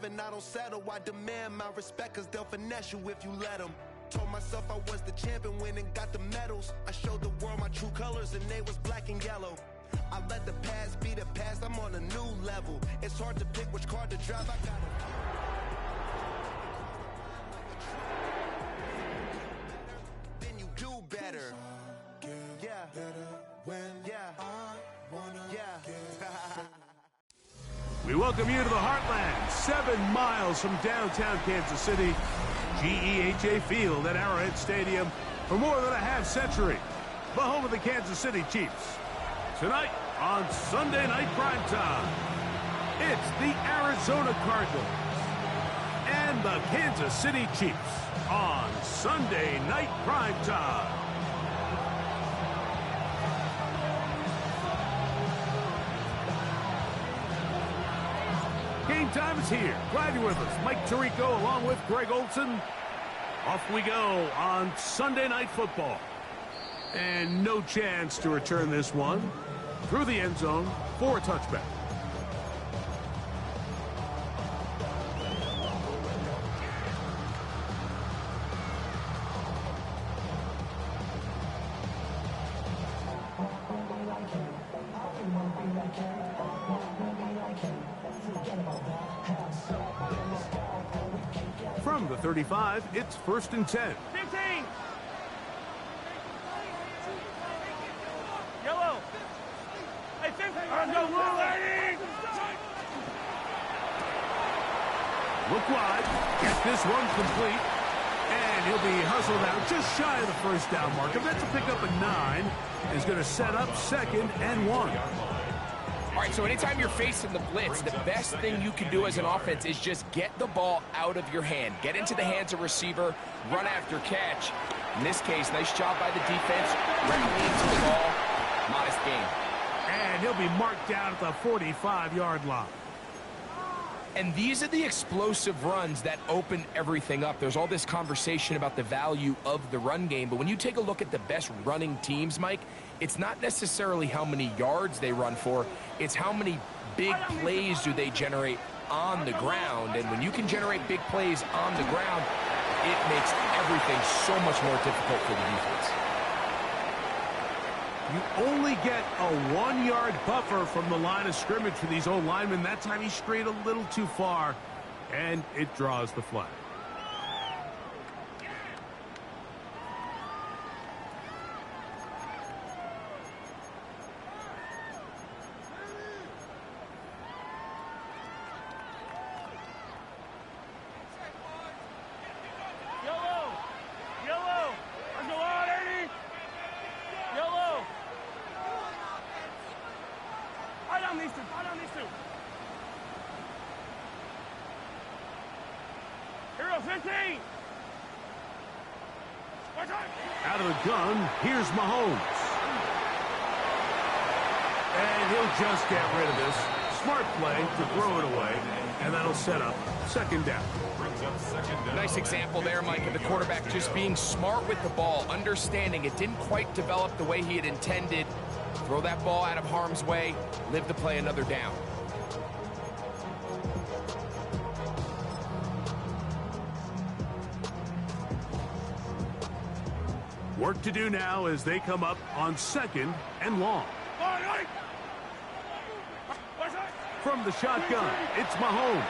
And I don't settle, I demand my respect, cause they'll finesse you if you let them. Told myself I was the champion, went and got the medals. I showed the world my true colors and they was black and yellow. I let the past be the past, I'm on a new level. It's hard to pick which car to drive, I gotta... Then you do better. Yeah. We welcome you to the Heartland, 7 miles from downtown Kansas City. GEHA Field at Arrowhead Stadium for more than a half-century. The home of the Kansas City Chiefs. Tonight on Sunday Night Primetime, it's the Arizona Cardinals and the Kansas City Chiefs on Sunday Night Primetime. Game time is here. Glad you're with us. Mike Tirico along with Greg Olson. Off we go on Sunday Night Football. And no chance to return this one through the end zone for a touchback. From the 35, it's 1st and 10. 15! Yellow! Hey, 15! Look wide, get this one complete, and he'll be hustled out just shy of the first down marker. That's a pickup of 9. Is going to set up 2nd and 1. All right, so anytime you're facing the blitz, the best thing you can do as an offense is just get the ball out of your hand. Get into the hands of receiver, run after catch. In this case, nice job by the defense, rallying to the ball. Modest game. And he'll be marked down at the 45-yard line. And these are the explosive runs that open everything up. There's all this conversation about the value of the run game, but when you take a look at the best running teams, Mike, it's not necessarily how many yards they run for, it's how many big plays do they generate on the ground. And when you can generate big plays on the ground, it makes everything so much more difficult for the defense. You only get a 1-yard buffer from the line of scrimmage for these old linemen. That time he strayed a little too far, and it draws the flag. Out of the gun, here's Mahomes. And he'll just get rid of this. Smart play to throw it away, and that'll set up 2nd down. Nice example there, Mike, of the quarterback just being smart with the ball, understanding it didn't quite develop the way he had intended. Throw that ball out of harm's way, live to play another down. Work to do now as they come up on 2nd and long. From the shotgun, it's Mahomes.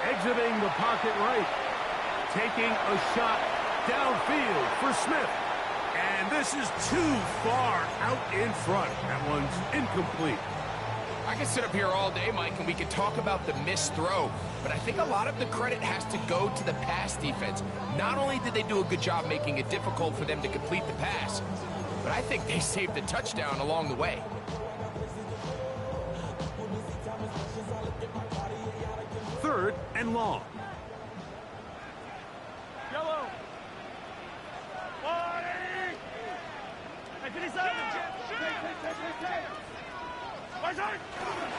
Exiting the pocket right. Taking a shot downfield for Smith. And this is too far out in front. That one's incomplete. I could sit up here all day, Mike, and we could talk about the missed throw, but I think a lot of the credit has to go to the pass defense. Not only did they do a good job making it difficult for them to complete the pass, but I think they saved a touchdown along the way. Third and long. Yellow!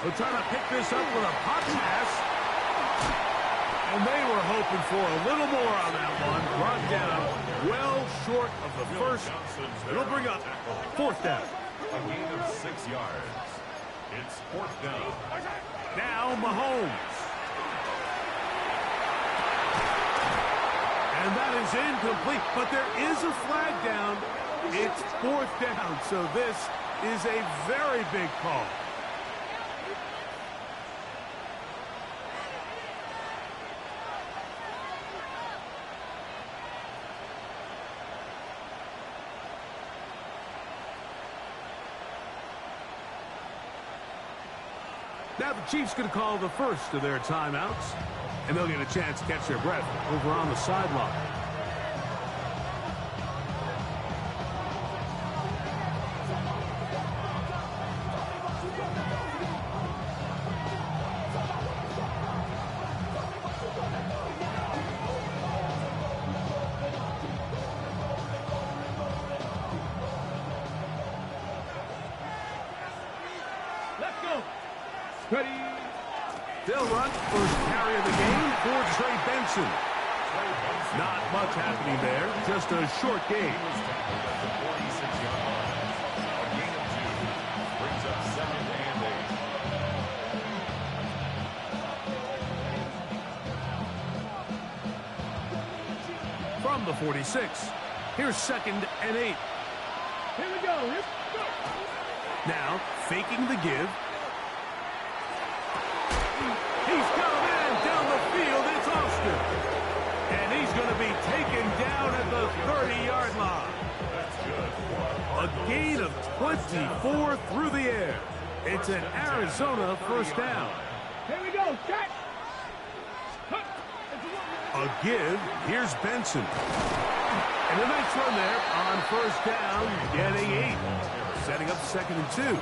They're trying to pick this up with a pop pass. And they were hoping for a little more on that one. Brought down well short of the first. It'll bring up 4th down. A gain of 6 yards. It's 4th down. Now Mahomes. is incomplete, but there is a flag down. It's 4th down, so this is a very big call. Now the Chiefs going to call the first of their timeouts, and they'll get a chance to catch their breath over on the sideline. They'll run first carry of the game for Trey Benson. Not much happening there, just a short game. From the 46, here's 2nd and 8. Here we go. Now, faking the give. He's coming down the field. It's Austin. And he's going to be taken down at the 30-yard line. A gain of 24 through the air. It's an Arizona first down. Here we go. Catch. A give. Here's Benson. And a nice run there on first down, getting 8. Setting up 2nd and 2.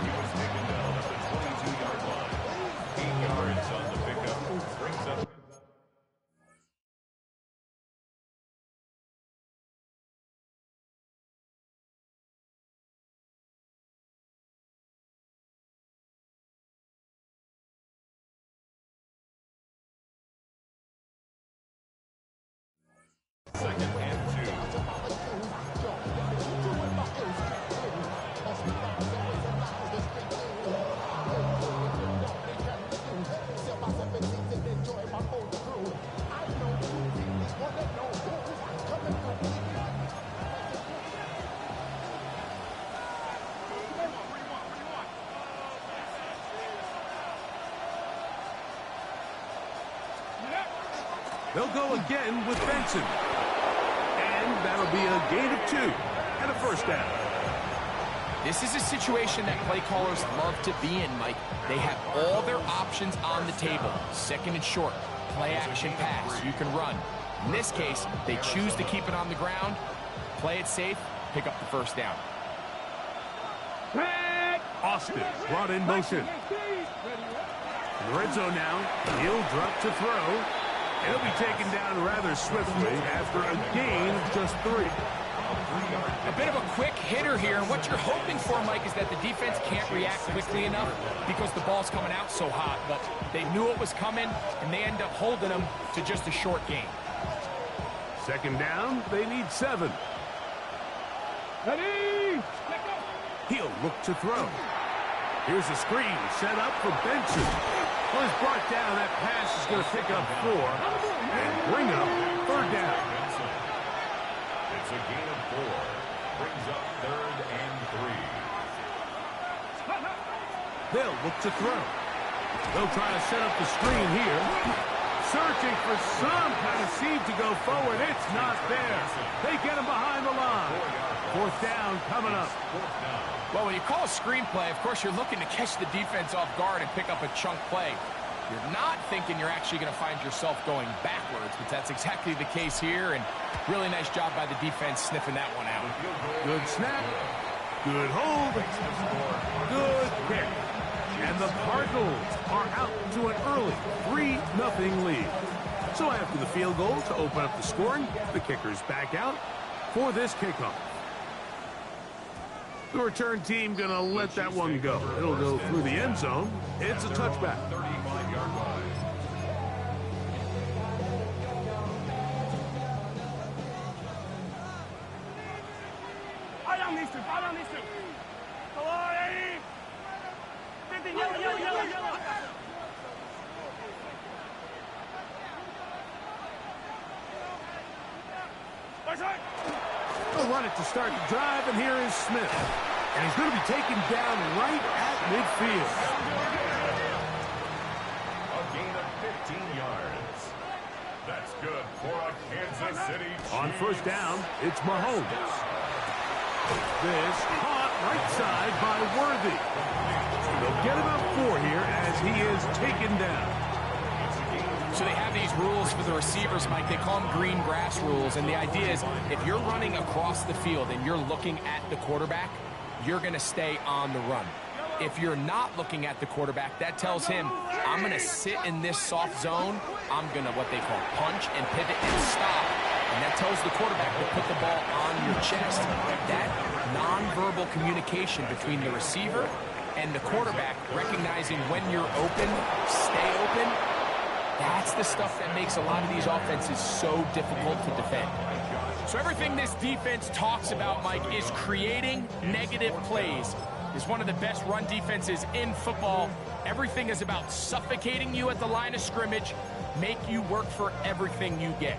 They'll go again with Benson. And that'll be a gain of 2 and a first down. This is a situation that play callers love to be in, Mike. They have all their options on the table. 2nd and short, play action pass, you can run. In this case, they choose to keep it on the ground, play it safe, pick up the first down. Austin brought in motion. In the red zone now, he'll drop to throw. He'll be taken down rather swiftly after a gain of just 3. A bit of a quick hitter here. What you're hoping for, Mike, is that the defense can't react quickly enough because the ball's coming out so hot. But they knew it was coming, and they end up holding them to just a short gain. 2nd down, they need 7. Ready? He'll look to throw. Here's a screen set up for Benson. Well, he's brought down. That pass is going to pick up 4 and bring up 3rd down. It's a gain of 4. Brings up 3rd and 3. They'll look to throw. They'll try to set up the screen here. Searching for some kind of seed to go forward. It's not there. They get him behind the line. 4th down coming up. Well, when you call a screenplay, of course, you're looking to catch the defense off guard and pick up a chunk play. You're not thinking you're actually going to find yourself going backwards, but that's exactly the case here, and really nice job by the defense sniffing that one out. Good snap. Good hold. Good kick. And the Cardinals are out to an early 3-0 lead. So after the field goal to open up the scoring, the kicker's back out for this kickoff. The return team going to let that one go. It'll go through the end zone. It's a touchback. 35-yard line. Fire on these two. Fire on these two. Come on, Eddie. 50, yellow. They'll run it to start the drive, and here is Smith. And he's going to be taken down right at midfield. A gain of 15 yards. That's good for a Kansas City Chiefs. On first down, it's Mahomes. This caught right side by Worthy. They'll get about 4 here as he is taken down. So they have these rules for the receivers, Mike. They call them green grass rules. And the idea is if you're running across the field and you're looking at the quarterback, you're going to stay on the run. If you're not looking at the quarterback, that tells him, I'm going to sit in this soft zone. I'm going to, what they call, punch and pivot and stop. And that tells the quarterback to put the ball on your chest. That nonverbal communication between the receiver and the quarterback, recognizing when you're open, stay open, that's the stuff that makes a lot of these offenses so difficult to defend. So everything this defense talks about, Mike, is creating negative plays. It's one of the best run defenses in football. Everything is about suffocating you at the line of scrimmage, make you work for everything you get.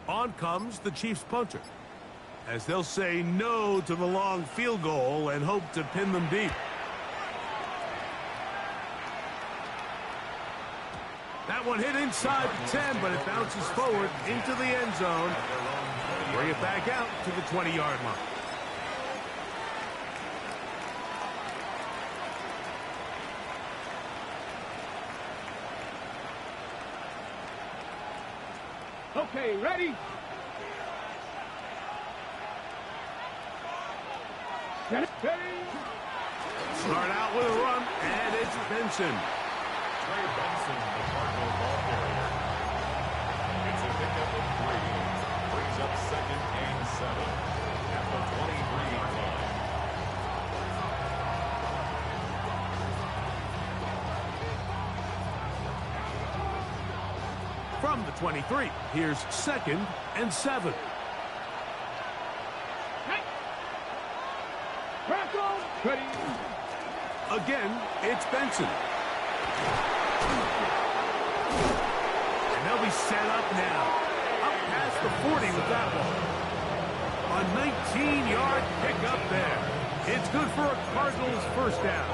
On comes the Chiefs punter, as they'll say no to the long field goal and hope to pin them deep. That one hit inside the 10, but it bounces forward into the end zone. Bring it back out to the 20-yard line. Okay, ready? Get it, ready? Start out with a run, and it's Benson. Trey Benson, the Cardinal ball carrier. It's a pickup of 3. Brings up 2nd and 7 at the 23-yard line. From the 23, here's 2nd and 7. Ready? Again, it's Benson. And they'll be set up now. Up past the 40 with that one. A 19-yard pickup there. It's good for a Cardinals first down.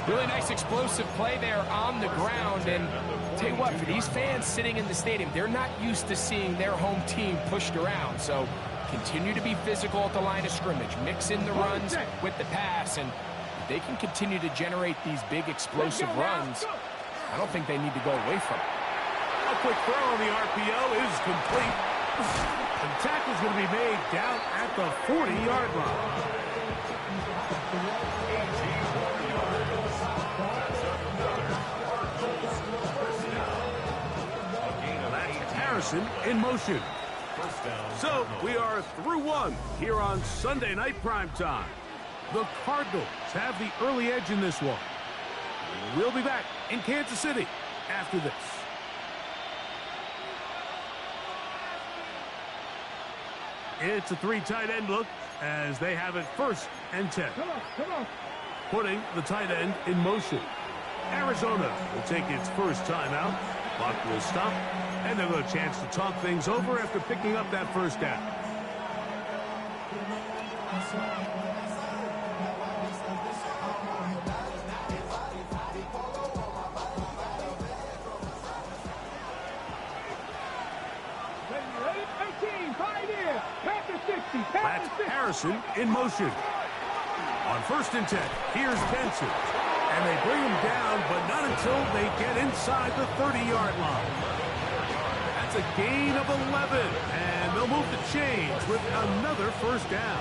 Really nice explosive play there on the ground. And tell you what, for these fans sitting in the stadium, they're not used to seeing their home team pushed around. So continue to be physical at the line of scrimmage. Mix in the runs with the pass, and they can continue to generate these big explosive runs. I don't think they need to go away from it. A quick throw on the RPO is complete. And the tackle's going to be made down at the 40-yard line. That's Harrison in motion. So we are through one here on Sunday Night Primetime. The Cardinals have the early edge in this one. We'll be back in Kansas City after this. It's a 3 tight end look as they have it 1st and 10. Come on. Putting the tight end in motion. Arizona will take its first timeout. Clock will stop, and they'll have a chance to talk things over after picking up that first down. That's Harrison in motion. On 1st and 10, here's Benson. And they bring him down, but not until they get inside the 30-yard line. That's a gain of 11, and they'll move the chains with another first down.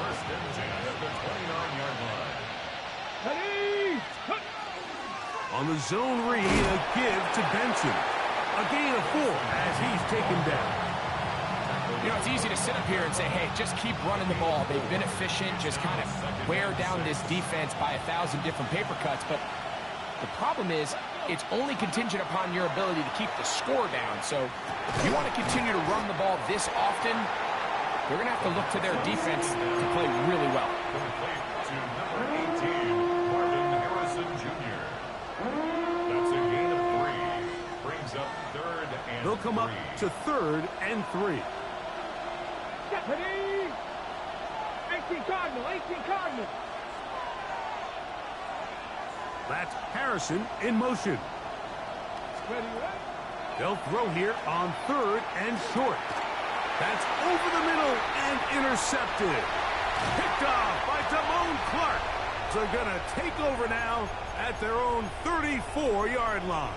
On the zone read, a give to Benson. A gain of 4 as he's taken down. You know, it's easy to sit up here and say, hey, just keep running the ball. They've been efficient, just kind of wear down this defense by 1,000 different paper cuts. But The problem is, it's only contingent upon your ability to keep the score down. So if you want to continue to run the ball this often, they're going to have to look to their defense to play really well. To number 18, Marvin Harrison Jr. That's a gain of 3. Brings up 3rd and They'll come up to 3rd and 3. Deputy! 18 Cardinal, 18 Cardinal. That's Harrison in motion. Ready, right? They'll throw here on 3rd and short. That's over the middle and intercepted. Picked off by Damone Clark. So they're going to take over now at their own 34-yard line.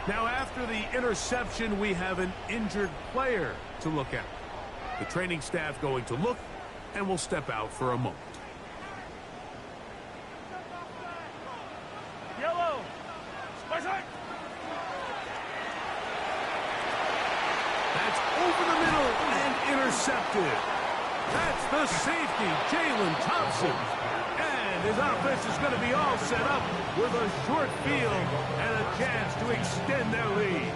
Now, after the interception, we have an injured player to look at. The training staff going to look, and will step out for a moment. Yellow. That's over the middle and intercepted. That's the safety, Jalen Thompson. And his offense is going to be all set up with a short field and a chance to extend their lead.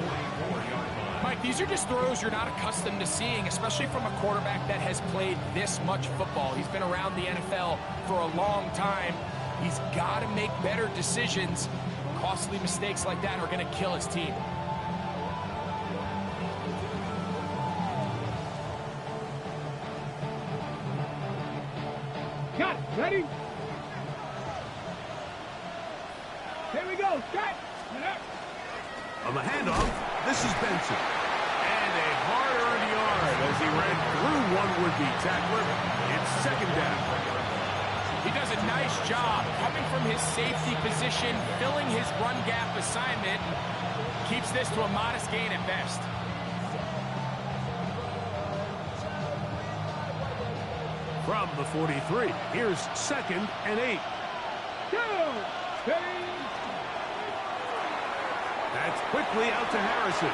Mike, these are just throws you're not accustomed to seeing, especially from a quarterback that has played this much football. He's been around the NFL for a long time. He's got to make better decisions. Costly mistakes like that are going to kill his team. Got it. Ready? Here we go. Cut. On the handoff, this is Benson. And a hard-earned yard as he ran through one would-be tackler. It's 2nd down. He does a nice job coming from his safety position, filling his run gap assignment, keeps this to a modest gain at best. From the 43, here's 2nd and 8. That's quickly out to Harrison.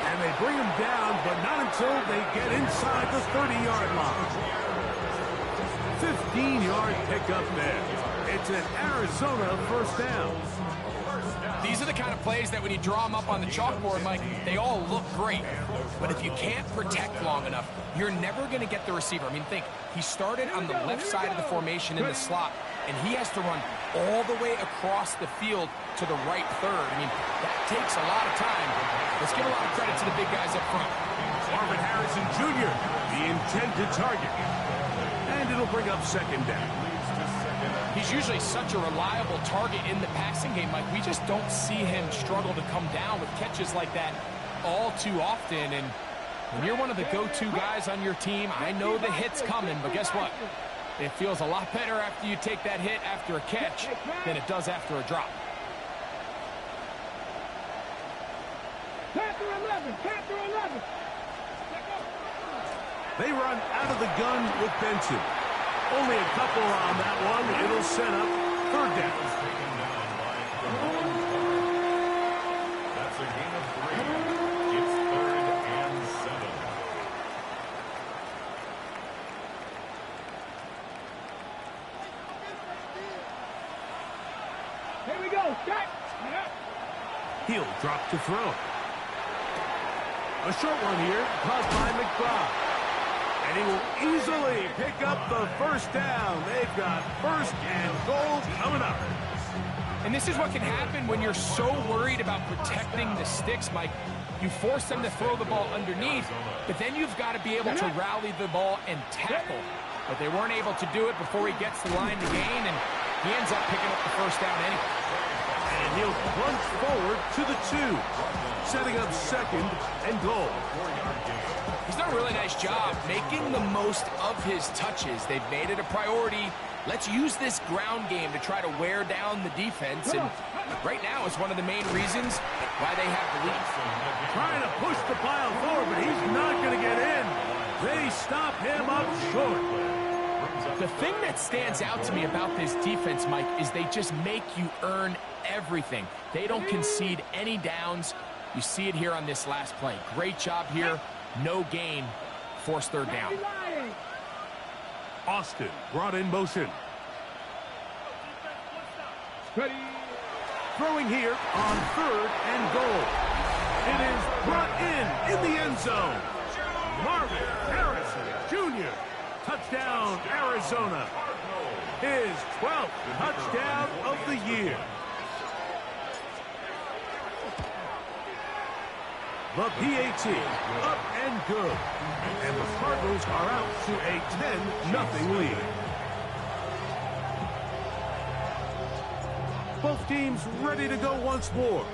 And they bring him down, but not until they get inside the 30-yard line. 15-yard pickup there. It's an Arizona 1st down. These are the kind of plays that when you draw them up on the chalkboard, Mike, they all look great. But if you can't protect long enough, you're never going to get the receiver. I mean, think, he started on the left side of the formation in the slot, and he has to run all the way across the field to the right third. I mean, that takes a lot of time. Let's give a lot of credit to the big guys up front. Marvin Harrison Jr., the intended target. And it'll bring up 2nd down. He's usually such a reliable target in the passing game, Mike. We just don't see him struggle to come down with catches like that all too often. And when you're one of the go-to guys on your team, I know the hit's coming, but guess what? It feels a lot better after you take that hit after a catch than it does after a drop. Panther 11. Panther 11. They run out of the gun with Benson. Only a couple on that one. It'll set up 3rd down. That's a gain of 3. It's 3rd and 7. Here we go. Cut. He'll drop to throw. A short one here, caught by McBride. And he will easily pick up the 1st down. They've got 1st and goal coming up. And this is what can happen when you're so worried about protecting the sticks, Mike. You force them to throw the ball underneath, but then you've got to be able to rally the ball and tackle. But they weren't able to do it before he gets the line to gain, and he ends up picking up the 1st down anyway. And he'll plunge forward to the 2, setting up 2nd and goal. He's done a really nice job making the most of his touches. They've made it a priority. Let's use this ground game to try to wear down the defense. And right now is one of the main reasons why they have the lead. Trying to push the pile forward, but he's not going to get in. They stop him up short. The thing that stands out to me about this defense, Mike, is they just make you earn everything. They don't concede any downs. You see it here on this last play. Great job here. No gain. Forced 3rd down. Austin brought in motion. Ready. Throwing here on 3rd and goal. It is brought in the end zone. Marvin Harrison Jr. Touchdown, Arizona. His 12th touchdown of the year. The PAT up and good. And the Cardinals are out to a 10-0 lead. Both teams ready to go once more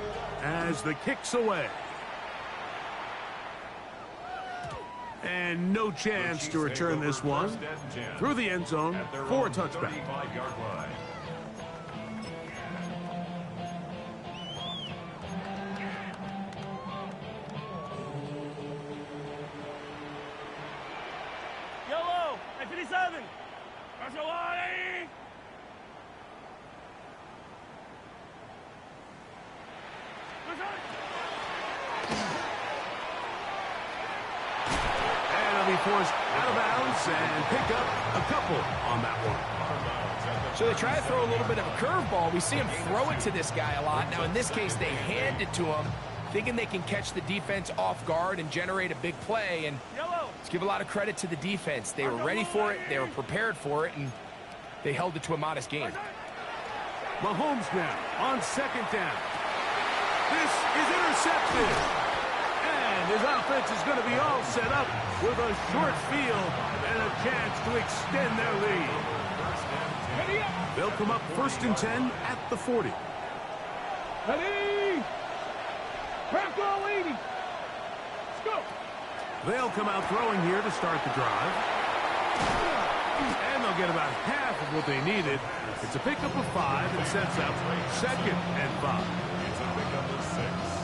as the kick's away. And no chance to return this one through the end zone for a touchback. Yellow, at 57. Barcelona. And he'll be forced out of bounds and pick up a couple on that one. So they try to throw a little bit of a curveball. We see him throw it to this guy a lot. Now, in this case, they hand it to him, thinking they can catch the defense off guard and generate a big play. And let's give a lot of credit to the defense. They were ready for it, they were prepared for it, and they held it to a modest game. Mahomes now on 2nd down. This is intercepted. And his offense is going to be all set up with a short field and a chance to extend their lead. They'll come up 1st and 10 at the 40. Ready? Crack all 80. Let's go. They'll come out throwing here to start the drive. And they'll get about half of what they needed. It's a pickup of 5 and sets up 2nd and 5.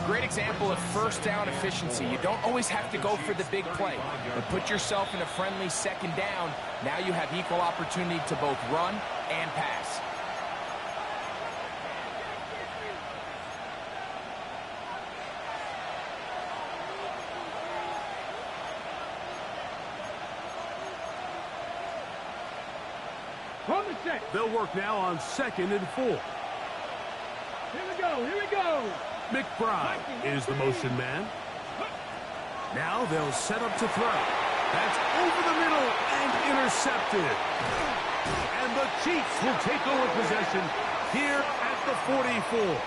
Great example of first down efficiency. You don't always have to go for the big play, but put yourself in a friendly 2nd down. Now you have equal opportunity to both run and pass. They'll work now on 2nd and 4. Here we go, here we go. McBride is the motion man. Now they'll set up to throw. That's over the middle and intercepted. And the Chiefs will take over possession here at the 44.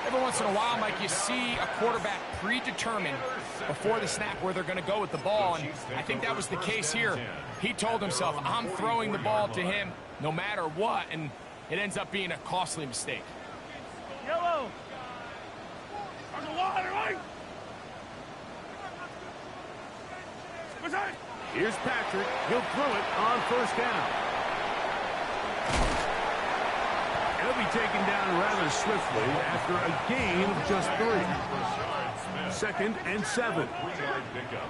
Every once in a while, Mike, you see a quarterback predetermined before the snap where they're going to go with the ball, and I think that was the case here. He told himself, I'm throwing the ball to him no matter what, and it ends up being a costly mistake. Yellow. There's a water, right? Here's Patrick. He'll throw it on 1st down. He'll be taken down rather swiftly after a gain of just 3. 2nd and 7. Pickup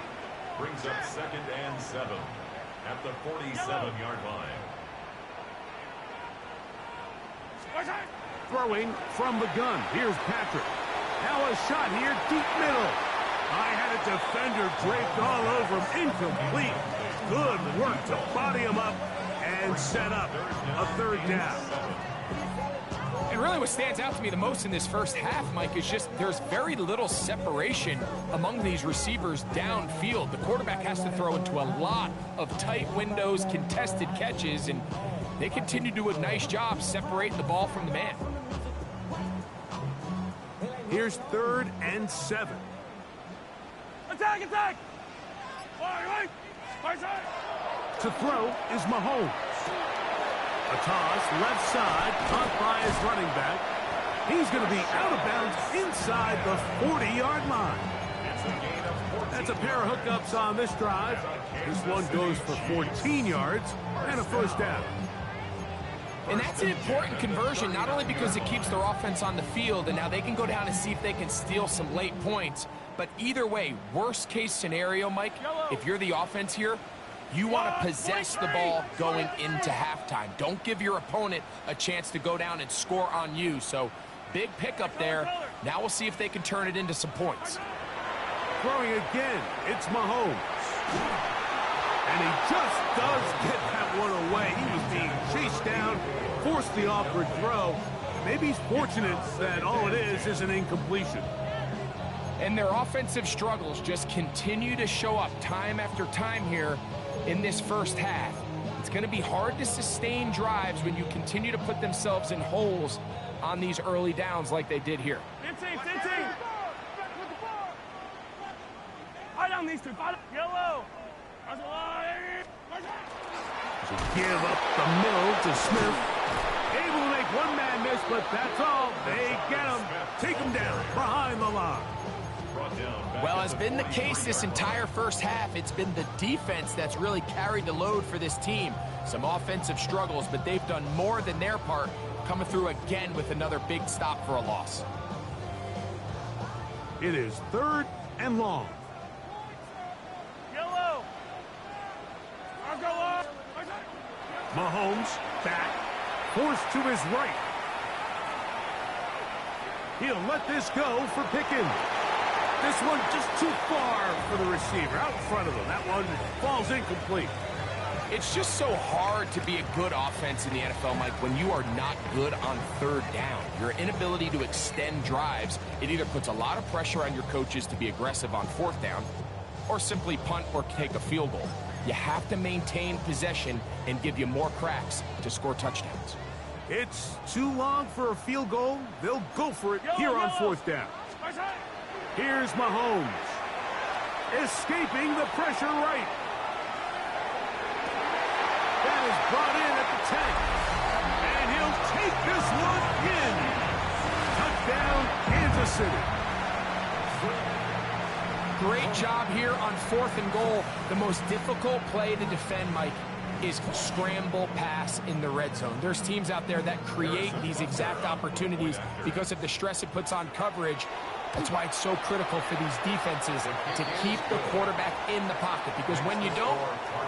brings up 2nd and 7 at the 47-yard line. Throwing from the gun. Here's Patrick. Now a shot here, deep middle. I had a defender draped all over him. Incomplete. Good work to body him up and set up a 3rd down. And really what stands out to me the most in this first half, Mike, is just there's very little separation among these receivers downfield. The quarterback has to throw into a lot of tight windows, contested catches, and they continue to do a nice job separating the ball from the man. Here's 3rd and 7. Attack, attack! Right. To throw is Mahomes. A toss, left side, caught by his running back. He's going to be out of bounds inside the 40-yard line. That's a pair of hookups on this drive. This one goes for 14 yards and a 1st down. And that's an important conversion, not only because it keeps their offense on the field, and now they can go down and see if they can steal some late points, but either way, worst case scenario, Mike, if you're the offense here, you want to possess the ball going into halftime. Don't give your opponent a chance to go down and score on you. So big pickup there. Now we'll see if they can turn it into some points. Throwing again, it's Mahomes. And he just does get that that one away. He was being chased down, forced the awkward throw. Maybe he's fortunate that all it is an incompletion. And their offensive struggles just continue to show up time after time here in this first half. It's going to be hard to sustain drives when you continue to put themselves in holes on these early downs like they did here. 15. Eye on these two. Yellow. To give up the middle to Smith. Able to make one man miss, but that's all. They get him. Take him down behind the line. Well, as been the case this entire first half, it's been the defense that's really carried the load for this team. Some offensive struggles, but they've done more than their part, coming through again with another big stop for a loss. It is 3rd and long. Yellow. Mahomes back, forced to his right. He'll let this go for Pickens. This one just too far for the receiver, out in front of him. That one falls incomplete. It's just so hard to be a good offense in the NFL, Mike, when you are not good on 3rd down. Your inability to extend drives, it either puts a lot of pressure on your coaches to be aggressive on 4th down or simply punt or take a field goal. You have to maintain possession and give you more cracks to score touchdowns. It's too long for a field goal. They'll go for it here on 4th down. Here's Mahomes. Escaping the pressure right. That is brought in at the 10. And he'll take this one in. Touchdown, Kansas City. Great job here on 4th and goal. The most difficult play to defend, Mike, is scramble pass in the red zone. There's teams out there that create these exact opportunities because of the stress it puts on coverage. That's why it's so critical for these defenses to keep the quarterback in the pocket, because when you don't,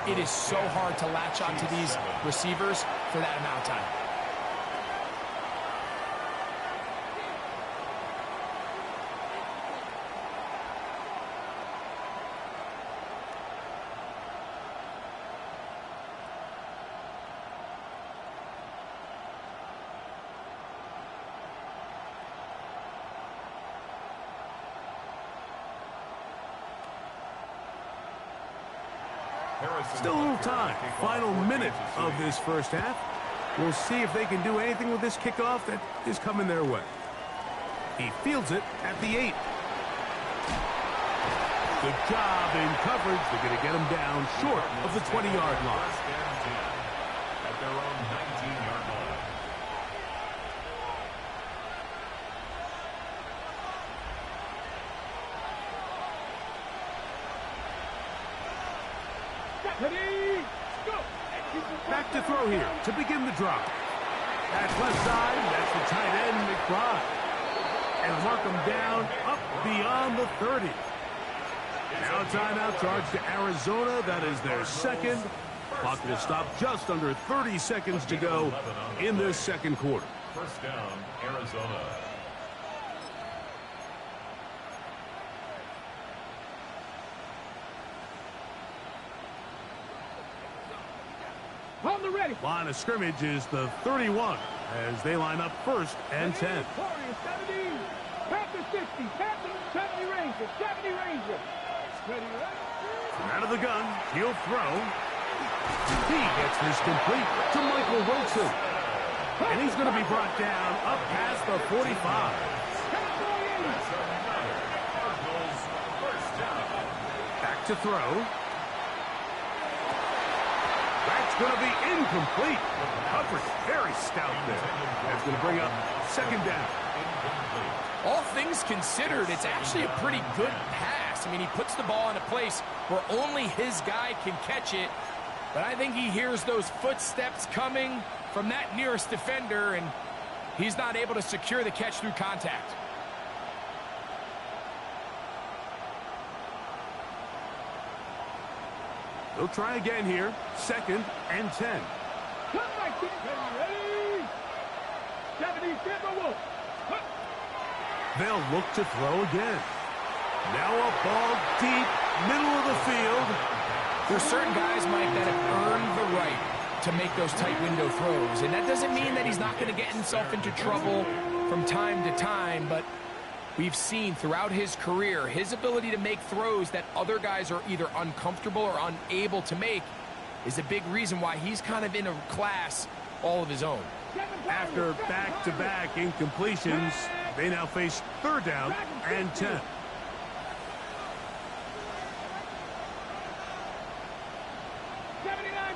it is so hard to latch onto these receivers for that amount of time. Still a little time. Final minute of this first half. We'll see if they can do anything with this kickoff that is coming their way. He fields it at the 8. Good job in coverage. They're going to get him down short of the 20-yard line. At their own 19-yard line. Back to throw here to begin the drop. That's left side. That's the tight end, McBride. And mark him down up beyond the 30. Now a timeout charge to Arizona. That is their 2nd. Clock will stop just under 30 seconds to go in this 2nd quarter. First down, Arizona. On the ready. Line of scrimmage is the 31 as they line up 1st and 10. 70, Panther 60, Panther 70 Ranger, 70 Ranger. Out of the gun, he'll throw. He gets this complete to Michael Wilson. And he's going to be brought down up past the 45. Back to throw. That's going to be incomplete. Coverage very stout there. That's going to bring up 2nd down. All things considered, it's actually a pretty good pass. I mean, he puts the ball in a place where only his guy can catch it. But I think he hears those footsteps coming from that nearest defender, and he's not able to secure the catch through contact. They'll try again here. 2nd and 10. They'll look to throw again. Now a ball deep, middle of the field. There's certain guys, Mike, that have earned the right to make those tight window throws. And that doesn't mean that he's not going to get himself into trouble from time to time, but we've seen throughout his career his ability to make throws that other guys are either uncomfortable or unable to make is a big reason why he's kind of in a class all of his own. After back-to-back incompletions, they now face 3rd down and 10.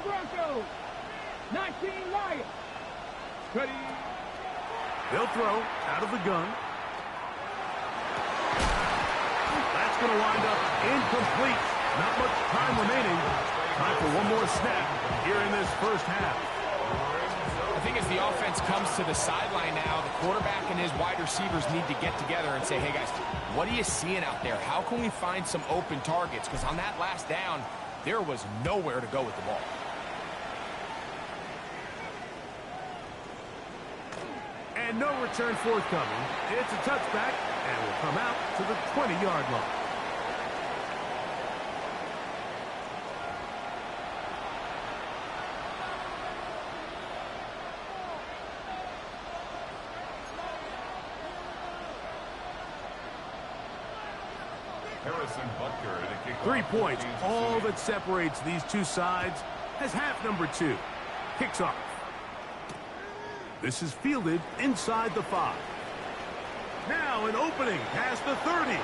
Broncos, 19 Lions. Ready. They'll throw out of the gun. That's going to wind up incomplete. Not much time remaining. Time for one more snap here in this first half. I think as the offense comes to the sideline now, the quarterback and his wide receivers need to get together and say, hey guys, what are you seeing out there? How can we find some open targets? Because on that last down, there was nowhere to go with the ball. And no return forthcoming. It's a touchback, and will come out to the 20-yard line. Harrison Butker to kick 3 off points, Kansas all City. that separates these two sides as half number 2 kicks off. This is fielded inside the 5. Now an opening past the 30.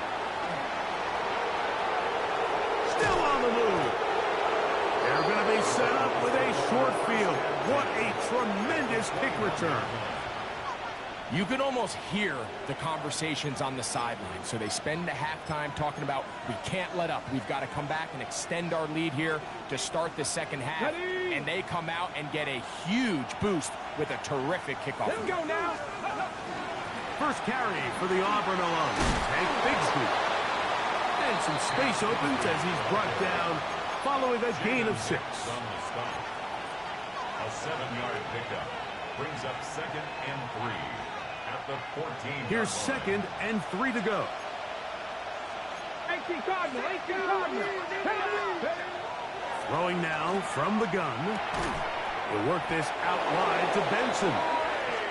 Still on the move. They're going to be set up with a short field. What a tremendous kick return. You can almost hear the conversations on the sideline. So they spend the halftime talking about, we can't let up. We've got to come back and extend our lead here to start the second half. Ready? And they come out and get a huge boost with a terrific kickoff. Let's go now. First carry for the Auburn alum, Hank Bigsby. And some space opens as he's brought down following a gain of 6. On the stop. A 7-yard pickup brings up 2nd and 3 at the 14. Here's 2nd and 3 to go. 18 Cardinal, 18 Cardinal. Throwing now from the gun. He'll work this out wide to Benson.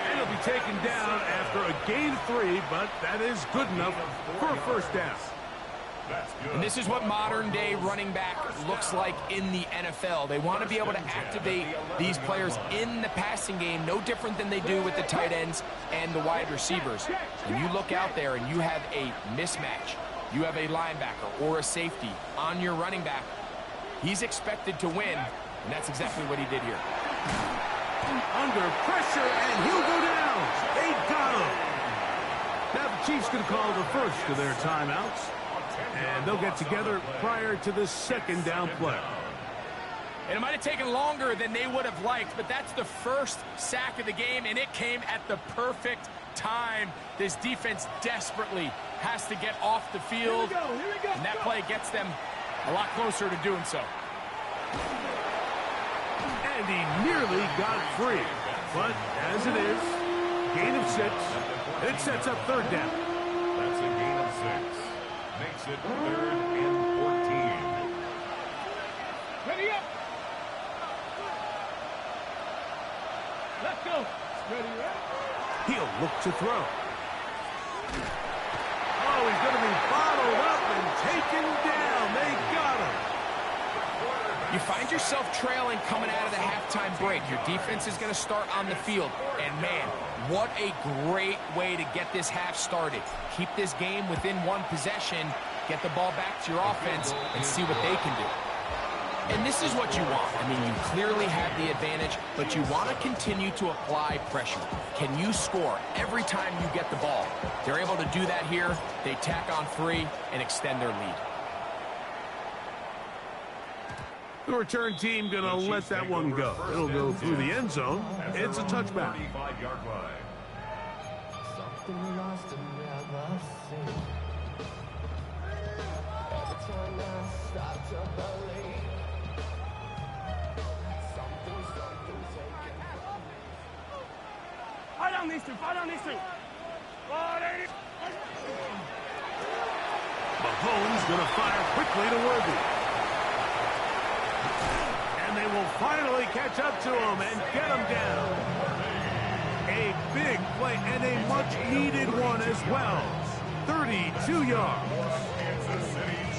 And he'll be taken down after a gain of 3, but that is good enough for a first down. That's good. And this is what modern-day running back looks like in the NFL. They want to be able to activate these players in the passing game, no different than they do with the tight ends and the wide receivers. And you look out there and you have a mismatch. You have a linebacker or a safety on your running back. He's expected to win, and that's exactly what he did here. Under pressure, and he'll go down. They got him. Now the Chiefs going to call the first of their timeouts. And they'll get together prior to the 2nd down play. And it might have taken longer than they would have liked, but that's the first sack of the game, and it came at the perfect time. This defense desperately has to get off the field, and that play gets them a lot closer to doing so. And he nearly got free. But as it is, gain of 6, it sets up 3rd down. That's a gain of 6. Makes it 3rd and 14. Ready up. Let's go. Ready up. He'll look to throw. Oh, he's going to be bottled up and taken down. They got him. You find yourself trailing coming out of the halftime break. Your defense is going to start on the field. And, man, what a great way to get this half started. Keep this game within one possession, get the ball back to your offense, and see what they can do. And this is what you want. I mean, you clearly have the advantage, but you want to continue to apply pressure. Can you score every time you get the ball? They're able to do that here. They tack on 3 and extend their lead. The return team going to let that one go. It'll go through the end zone. It's a touchback. 35-yard line. Fight on these two. Fight on these two. Mahomes going to fire quickly to Worthy. And they will finally catch up to him and get him down. A big play and a much-needed one as well. 32 yards.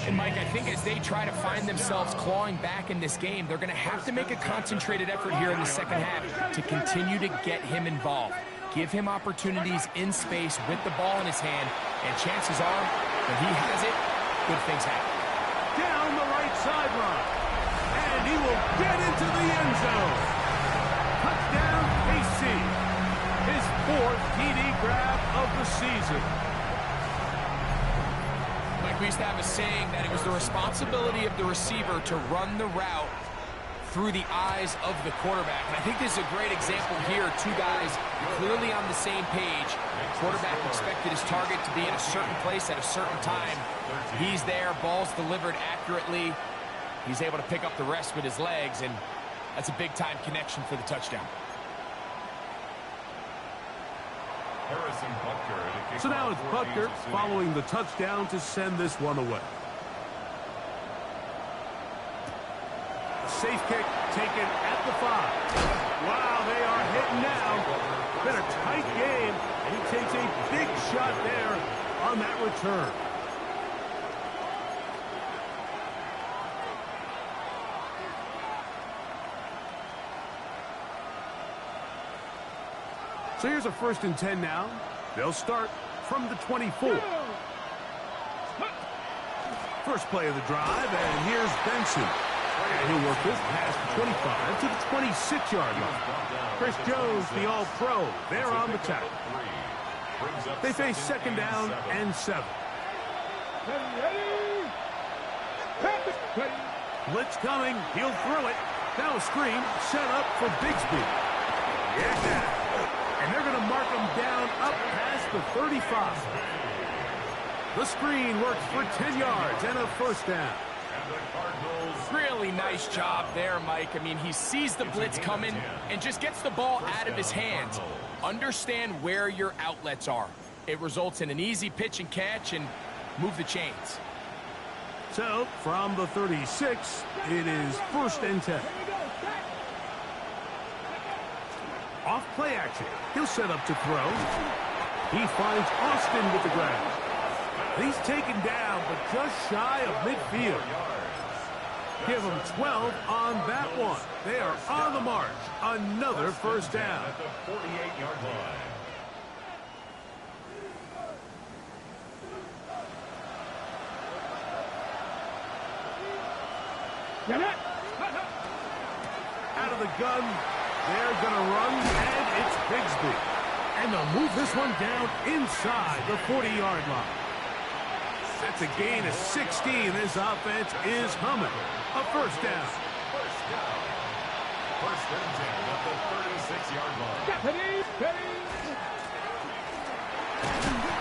And, Mike, I think as they try to find themselves clawing back in this game, they're going to have to make a concentrated effort here in the second half to continue to get him involved. Give him opportunities in space with the ball in his hand, and chances are, when he has it, good things happen. Down the right sideline. And he will get into the end zone. Touchdown, KC. His 4th TD grab of the season. Like we used to have a saying that it was the responsibility of the receiver to run the route through the eyes of the quarterback. And I think this is a great example here. Two guys clearly on the same page. Quarterback expected his target to be in a certain place at a certain time. He's there, ball's delivered accurately. He's able to pick up the rest with his legs, and that's a big-time connection for the touchdown. So now it's Butker following the touchdown to send this one away. Safe kick taken at the 5. Wow, they are hitting now. Been a tight game, and he takes a big shot there on that return. So here's a 1st and 10 now. They'll start from the 24. First play of the drive, and here's Benson. And he'll work this past the 25 to the 26-yard line. Chris Jones, the All-Pro, there on the tackle. They face 2nd down and 7. Blitz coming. He'll throw it. Now a screen set up for Bigsby. Yeah. And they're going to mark him down up past the 35. The screen works for 10 yards and a 1st down. Really nice job there, Mike. I mean, he sees the blitz coming and just gets the ball out of his hands. Understand where your outlets are. It results in an easy pitch and catch and move the chains. So, from the 36, it is 1st and 10. Off play action. He'll set up to throw. He finds Austin with the grab. He's taken down, but just shy of midfield. Give him 12 on that one. They are on the march. Another 1st down. At the 48-yard line. Out of the gun. They're going to run, and it's Bigsby. And they'll move this one down inside the 40-yard line. That's a gain of 16. This offense is humming. A 1st down. 1st and 10 at the 36-yard line.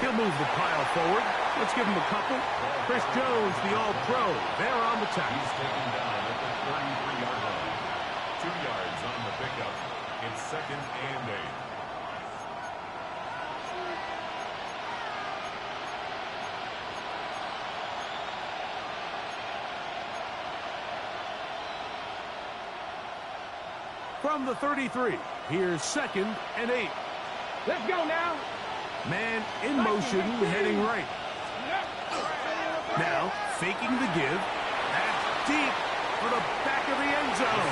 He'll move the pile forward. Let's give him a couple. Chris Jones, the All-Pro, there on the tackle. He's taken down at the 33-yard line. 2 yards on the pickup. It's 2nd and 8. From the 33, here's 2nd and 8. Let's go now. Man in motion, heading right. Now, faking the give. That's deep for the back of the end zone.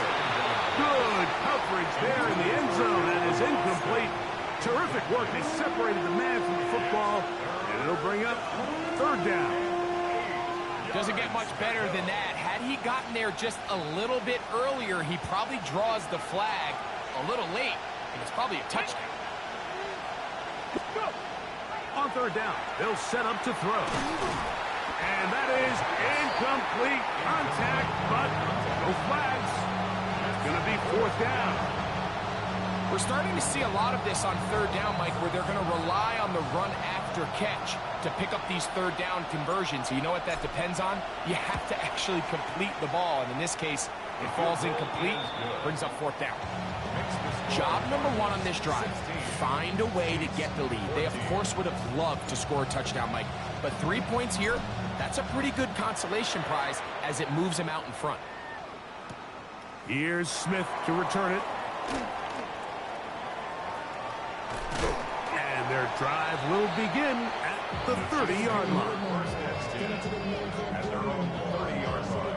Good coverage there in the end zone. That is incomplete. Terrific work. They separated the man from the football, and it'll bring up 3rd down. Doesn't get much better than that. Had he gotten there just a little bit earlier, he probably draws the flag a little late, and it's probably a touchdown. On 3rd down, they'll set up to throw. And that is incomplete contact, but no flags. It's going to be 4th down. We're starting to see a lot of this on 3rd down, Mike, where they're going to rely on the run after catch to pick up these 3rd down conversions. You know what that depends on? You have to actually complete the ball, and in this case, it falls incomplete, brings up 4th down. Job number 1 on this drive, find a way to get the lead. They, of course, would have loved to score a touchdown, Mike, but 3 points here, that's a pretty good consolation prize as it moves them out in front. Here's Smith to return it. And their drive will begin at the 30-yard line. At their own 30-yard line.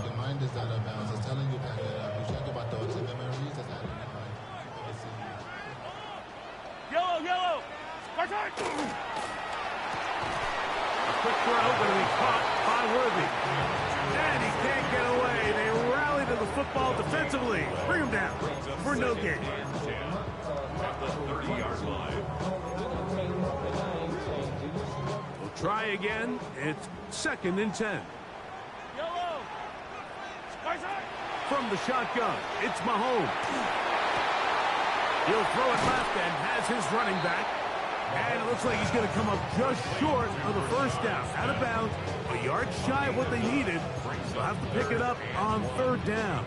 Your mind is out of bounds. It's telling you pack it up. You check about thoughts and memories. That's out of your mind. Yellow, yellow. Contact. Quick throw, going to be caught by Worthy. And he can't get away. They rally to the football defensively. Bring him down for no gain. At the 30-yard line. We'll try again. It's 2nd and 10. Yellow. Contact. From the shotgun, it's Mahomes. He'll throw it left and has his running back. And it looks like he's going to come up just short of the first down. Out of bounds, a yard shy of what they needed. They'll have to pick it up on 3rd down.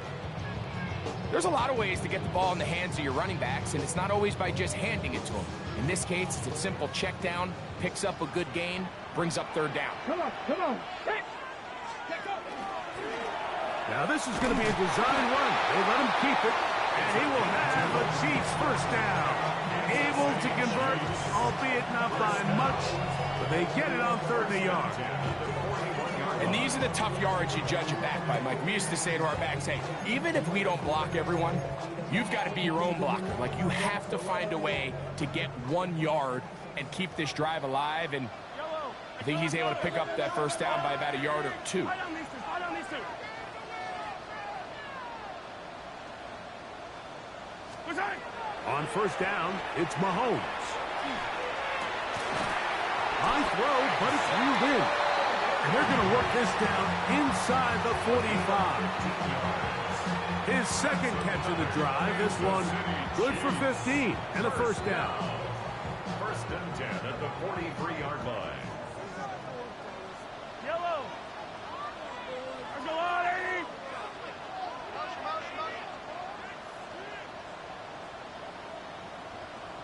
There's a lot of ways to get the ball in the hands of your running backs, and it's not always by just handing it to them. In this case, it's a simple check down, picks up a good gain, brings up 3rd down. Come on, come on. Hey. Now this is going to be a design run. They let him keep it, and he will have a Chiefs first down. Able to convert, albeit not by much, but they get it on 3rd and a yard. And these are the tough yards you judge it back by, Mike. We used to say to our backs, hey, even if we don't block everyone, you've got to be your own blocker. Like, you have to find a way to get 1 yard and keep this drive alive, and I think he's able to pick up that first down by about a yard or 2. Fight on these two. Fight on these two. Contact. On 1st down, it's Mahomes. High throw, but it's reeled in. And they're going to work this down inside the 45. His 2nd catch of the drive. This one good for 15 and a first down. 1st and 10 at the 43-yard line. Yellow. Let's go on, 80.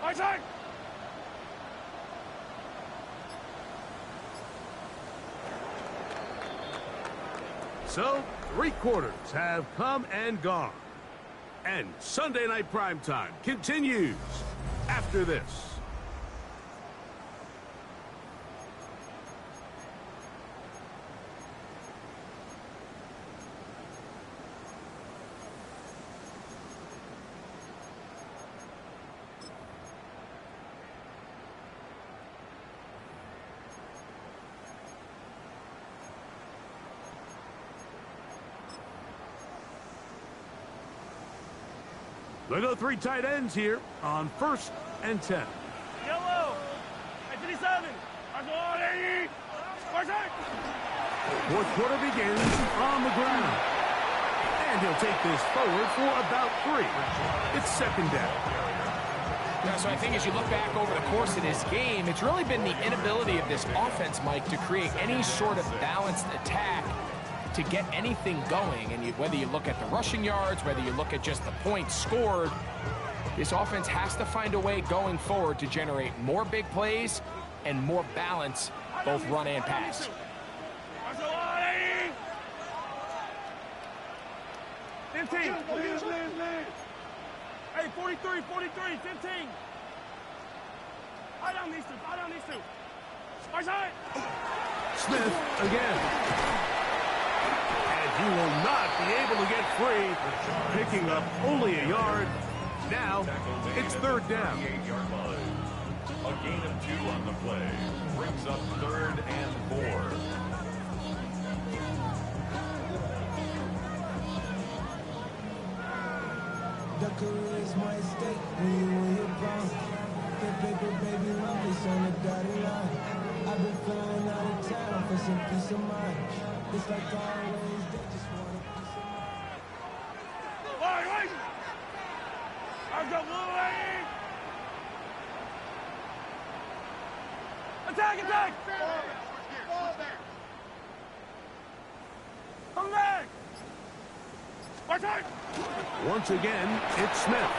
Contact. So, 3 quarters have come and gone. And Sunday Night Primetime continues after this. They go 3 tight ends here on 1st and 10. Yellow. At 57. Let's go on, 80. Contact. 4th quarter begins on the ground. And he'll take this forward for about 3. It's 2nd down. Yeah, so I think as you look back over the course of this game, it's really been the inability of this offense, Mike, to create any sort of balanced attack to get anything going. And whether you look at the rushing yards, whether you look at just the points scored, this offense has to find a way going forward to generate more big plays and more balance, both run and pass. Let's go on, 80. 15. Hey, 43, 43, 15. Fight on these two. Fight on these two. Outside. Smith again. And he will not be able to get free, picking up only a yard. Now it's 3rd down. 38-yard line. A gain of 2 on the play. Brings up 3rd and 4. The career is my estate when you're brown. The paper, baby, love is on the dotted line. I've been flying out of town for some peace of mind. It's like always, they just want a piece of mind. Wait. Let's go, Louis. Attack. Come back. Once again, it's Smith.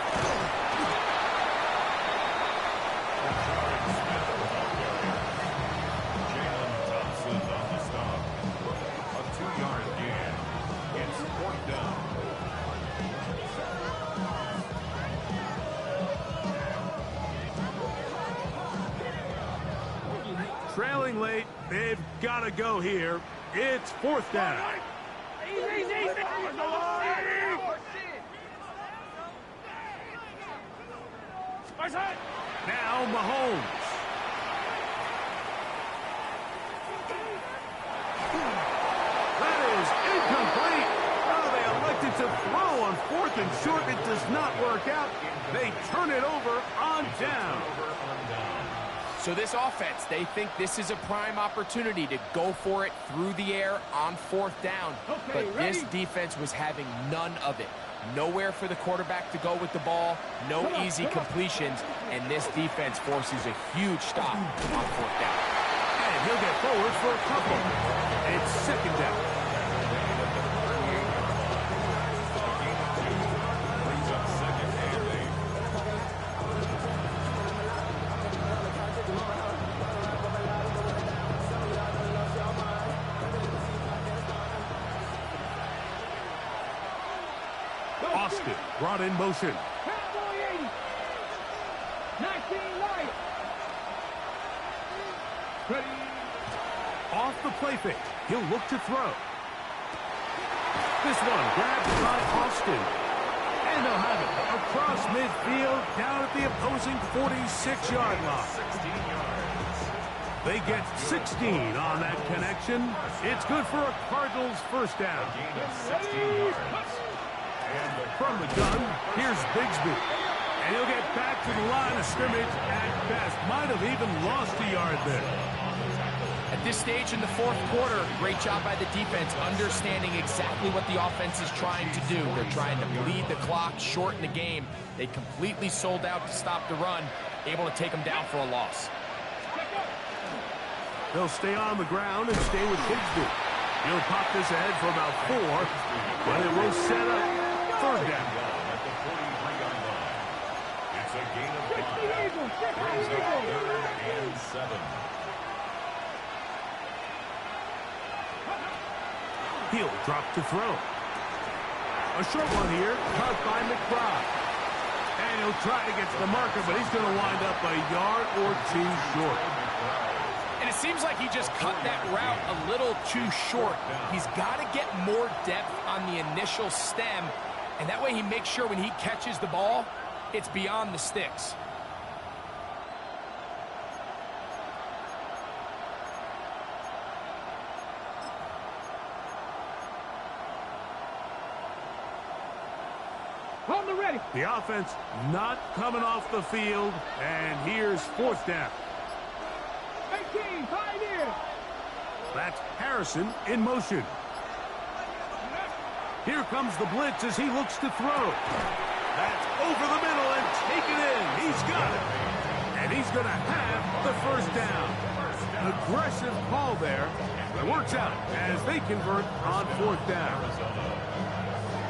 Trailing late, they've got to go here. It's 4th down. Now Mahomes. That is incomplete. Oh, they elected to throw on 4th and short. It does not work out. They turn it over on down. So this offense, they think this is a prime opportunity to go for it through the air on 4th down. But this defense was having none of it. Nowhere for the quarterback to go with the ball, no easy completions, and this defense forces a huge stop on 4th down. And he'll get forward for a couple. It's 2nd down. Brought in motion. Off the play fake. He'll look to throw. This one grabbed by Austin. And they'll have it across midfield down at the opposing 46-yard line. They get 16 on that connection. It's good for a Cardinals 1st down. From the gun, here's Bigsby. And he'll get back to the line of scrimmage at best. Might have even lost a yard there. At this stage in the 4th quarter, great job by the defense understanding exactly what the offense is trying to do. They're trying to bleed the clock, shorten the game. They completely sold out to stop the run, able to take them down for a loss. They'll stay on the ground and stay with Bigsby. He'll pop this ahead for about 4, but it will set up 3rd down. It's a gain of 5. Brings up 3rd and 7. He'll drop to throw. A short one here, caught by McBride. And he'll try to get to the marker, but he's going to wind up a yard or 2 short. And it seems like he just cut that route a little too short. He's got to get more depth on the initial stem, and that way he makes sure when he catches the ball, it's beyond the sticks. On the ready. The offense not coming off the field, and here's 4th down. 18, Pioneer. That's Harrison in motion. Here comes the blitz as he looks to throw. That's over the middle and taken in. He's got it. And he's going to have the 1st down. An aggressive call there. It works out as they convert on 4th down.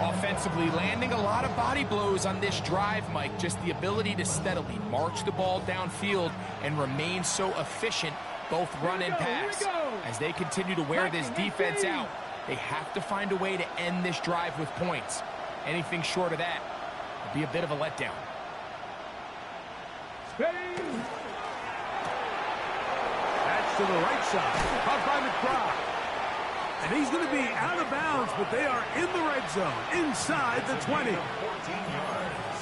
Offensively, landing a lot of body blows on this drive, Mike. Just the ability to steadily march the ball downfield and remain so efficient, both run and pass. As they continue to wear this defense out, they have to find a way to end this drive with points. Anything short of that would be a bit of a letdown. That's to the right side. Caught by McBride. And he's going to be out of bounds, but they are in the red zone, inside the 20.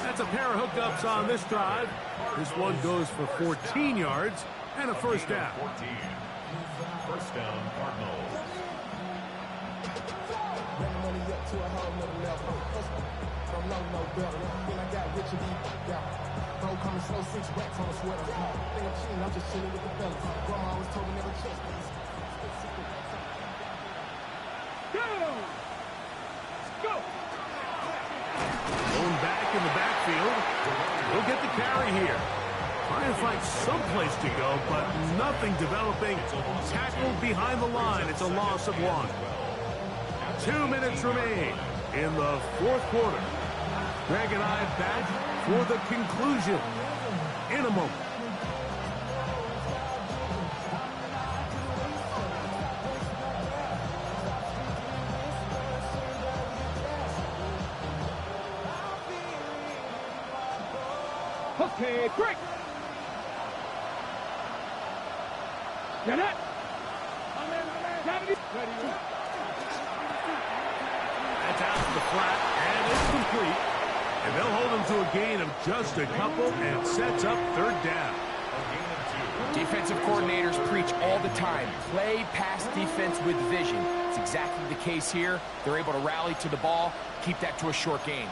That's a pair of hookups on this drive. This one goes for 14 yards and a 1st down. 1st down, Cardinals. Going back in the backfield. He'll get the carry here. Trying to find someplace to go, but nothing developing. Tackled behind the line. It's a loss of 1. 2 minutes remain. in the fourth quarter. Greg and I back for the conclusion in a moment. Okay, quick! Get it! That's out to the flat, and it's complete. And they'll hold him to a gain of just a couple and sets up third down. Defensive coordinators preach all the time, play pass defense with vision. It's exactly the case here. They're able to rally to the ball, keep that to a short gain.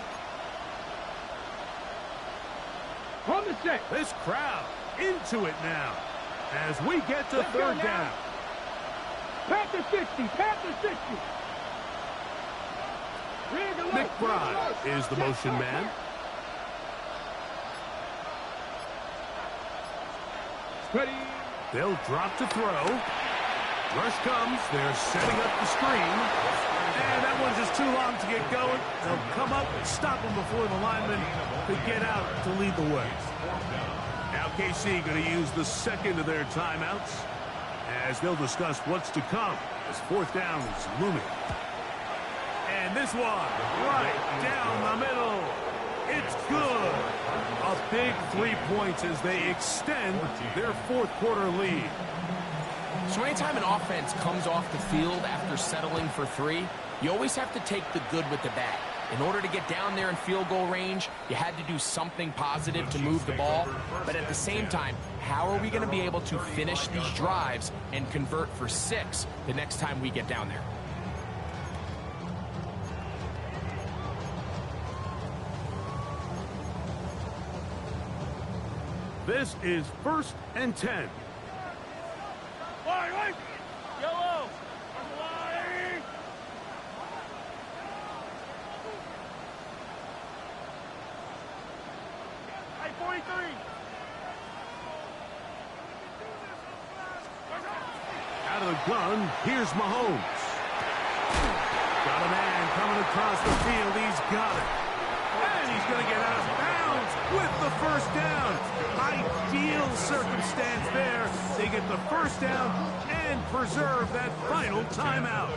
On the set. This crowd into it now as we get to third down. Panther 60, Panther 60. McBride is the motion man. Ready. They'll drop to throw. Rush comes. They're setting up the screen. And that one's just too long to get going. They'll come up and stop him before the lineman could get out to lead the way. Now KC going to use the second of their timeouts as they'll discuss what's to come as fourth down is looming. And this one right down the middle. It's good. A big 3 points as they extend their fourth quarter lead. So anytime an offense comes off the field after settling for three, you always have to take the good with the bad. In order to get down there in field goal range, you had to do something positive to move the ball. But at the same time, how are we going to be able to finish these drives and convert for 6 the next time we get down there? This is 1st and 10. Wide. Yellow. Wide. Hey, 43. Out of the gun, here's Mahomes. Got a man coming across the field. He's got it. And he's going to get out of bounds with the first down. Ideal circumstance there. They get the first down and preserve that final timeout.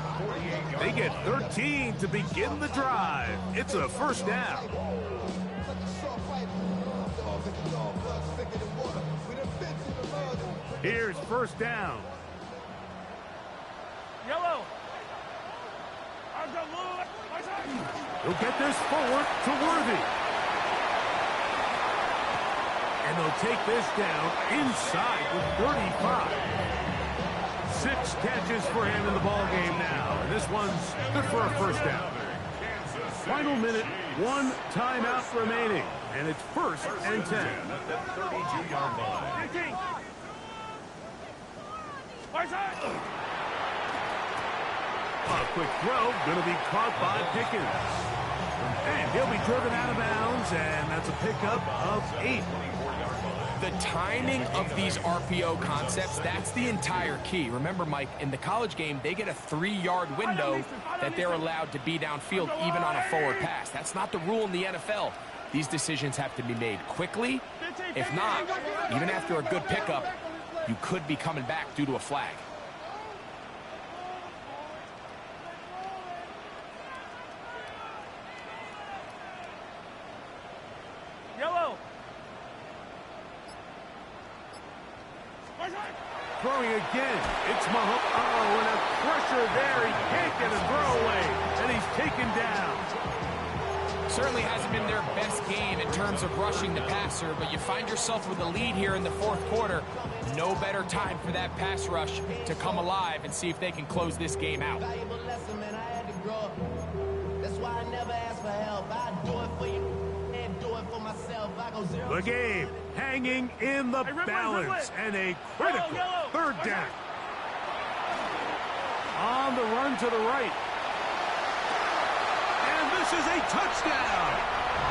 They get 13 to begin the drive. It's a first down. Here's first down. Yellow. He'll get this forward to Worthy. And they'll take this down inside the 35. 6 catches for him in the ball game now. And this one's good for a first down. Final minute, 1 timeout remaining. And it's 1st and 10. At the 32-yard line. 19. Right side. A quick throw, going to be caught by Pickens. And he'll be driven out of bounds, and that's a pickup of 8. The timing of these RPO concepts, that's the entire key. Remember, Mike, in the college game, they get a 3-yard window that they're allowed to be downfield even on a forward pass. That's not the rule in the NFL. These decisions have to be made quickly. If not, even after a good pickup, you could be coming back due to a flag. Yellow. Throwing again. It's Mahomes. Oh, and a pressure there. He can't get a throwaway. And he's taken down. Certainly hasn't been their best game in terms of rushing the passer, but you find yourself with a lead here in the fourth quarter. No better time for that pass rush to come alive and see if they can close this game out. That's why I never ask for help. I do it for you and do it for myself. I go 0. The game hanging in the balance and a critical third down. On the run to the right. And this is a touchdown.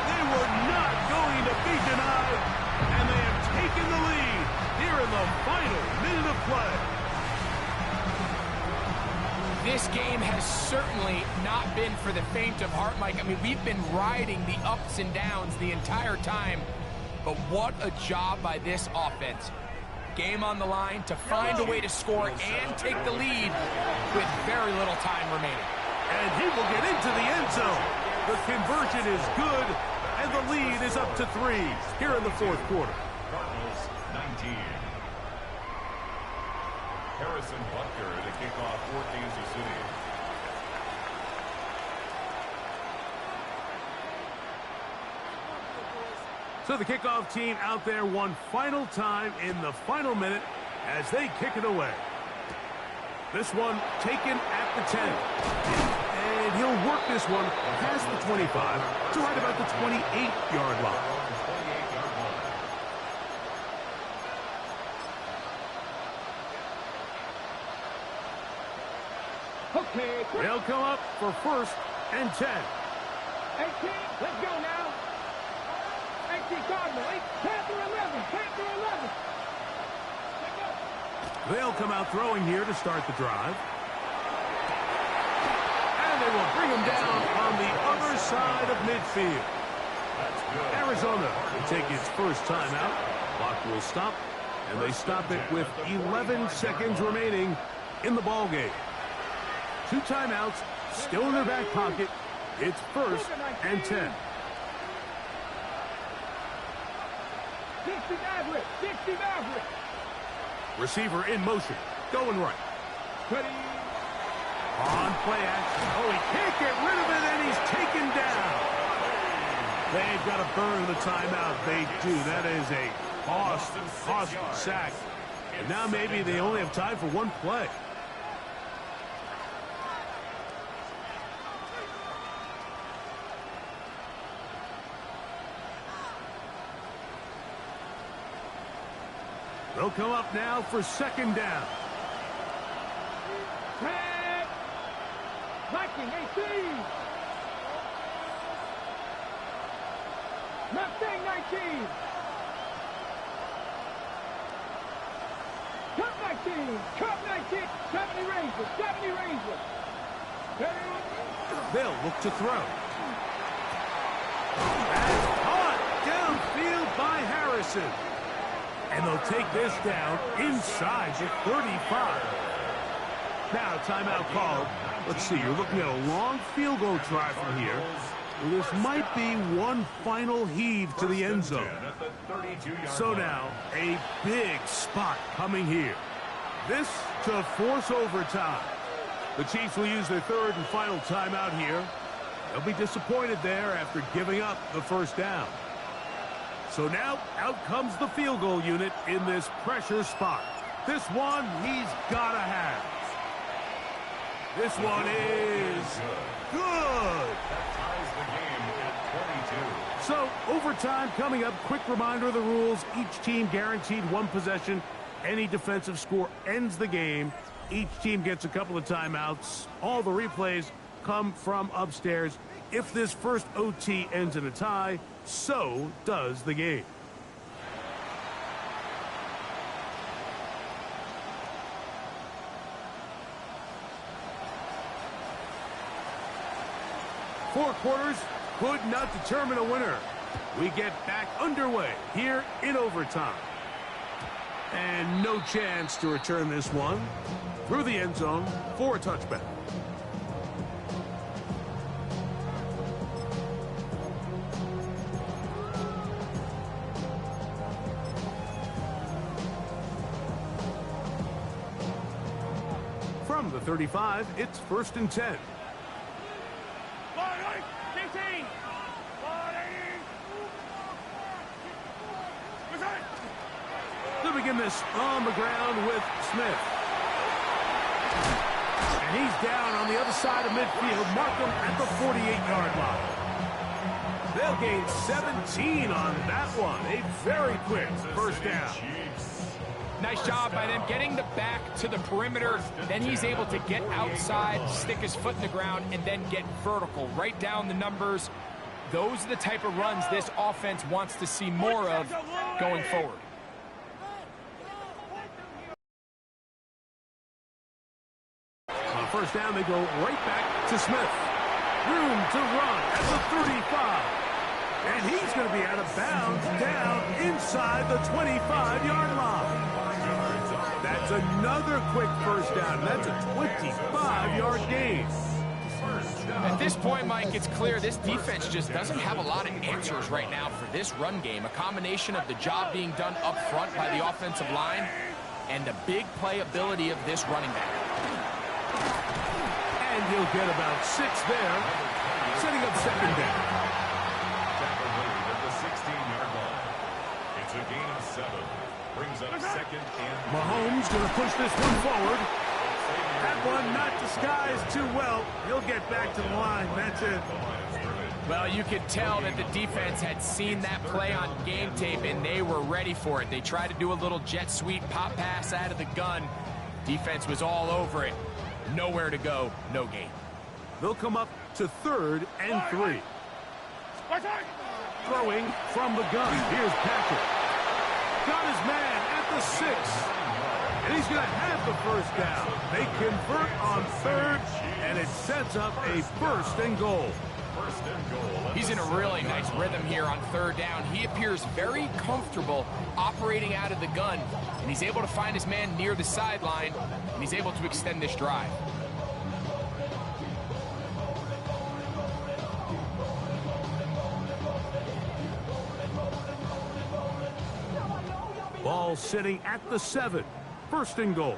They were not going to be denied, and they have taken the lead here in the final minute of play. This game has certainly not been for the faint of heart, Mike. I mean, we've been riding the ups and downs the entire time, but what a job by this offense. Game on the line to find a way to score and take the lead with very little time remaining. And he will get into the end zone. The conversion is good, and the lead is up to 3 here in the fourth quarter. Cardinals 19. Harrison Butker to kick off for Kansas City. So the kickoff team out there one final time in the final minute as they kick it away. This one taken at the 10. And he'll work this one past the 25 to right about the 28-yard line. Okay. They'll come up for 1st and 10. 18, let's go now. 18, Cardinal, 8, Panther 11, Panther 11. Let's go. They'll come out throwing here to start the drive. And they will bring him down on the other side of midfield. Arizona will take its first timeout. Clock will stop, and they stop it with 11 seconds remaining in the ball game. 2 timeouts still in their back pocket. It's 1st and 10. 60 Maverick, 60 Maverick. Receiver in motion, going right. On play action. Oh, he can't get rid of it, and he's taken down. They've got to burn the timeout. They do. That is a cost sack. And now maybe they only have time for one play. They'll come up now for 2nd down. Viking 18. Mustang 19. Cup 19. Cup 19. 70 Rangers. 70 Rangers. They'll look to throw. That's caught downfield by Harrison. And they'll take this down inside the 35. Now, timeout called. Let's see, you're looking at a long field goal try from here. This might be one final heave to the end zone. So now, a big spot coming here. This to force overtime. The Chiefs will use their 3rd and final timeout here. They'll be disappointed there after giving up the 1st down. So now, out comes the field goal unit in this pressure spot. This one, he's got to have. This one is good. That ties the game at 22. So, overtime coming up. Quick reminder of the rules. Each team guaranteed 1 possession. Any defensive score ends the game. Each team gets a couple of timeouts. All the replays come from upstairs. If this first OT ends in a tie, so does the game. Four quarters could not determine a winner. We get back underway here in overtime. And no chance to return this one through the end zone for a touchback. From the 35, it's 1st and 10. To begin this on the ground with Smith. And he's down on the other side of midfield. Mark him at the 48-yard line. They'll gain 17 on that one. A very quick 1st down. Nice job by them getting the back to the perimeter. Then he's able to get outside, stick his foot in the ground, and then get vertical. Right down the numbers. Those are the type of runs this offense wants to see more of going forward. first down, they go right back to Smith. Room to run at the 35. And he's going to be out of bounds down inside the 25-yard line. That's another quick first down. That's a 25-yard gain. At this point, Mike, it's clear this defense just doesn't have a lot of answers right now for this run game. A combination of the job being done up front by the offensive line and the big playability of this running back. And he'll get about 6 there, setting up second down. Tackle made at the 16-yard line. It's a gain of 7. Brings up second and Mahomes going to push this one forward. That one not disguised too well. He'll get back to the line. That's it. Well, you could tell that the defense had seen that play on game tape, and they were ready for it. They tried to do a little jet sweep pop pass out of the gun. Defense was all over it. Nowhere to go, no gain. They'll come up to 3rd and 3. Throwing from the gun. Here's Patrick. Got his man at the 6. And he's going to have the first down. They convert on 3rd, and it sets up a 1st and goal. He's in a really nice rhythm here on 3rd down. He appears very comfortable operating out of the gun, and he's able to find his man near the sideline, and he's able to extend this drive. Ball sitting at the 7. 1st and goal.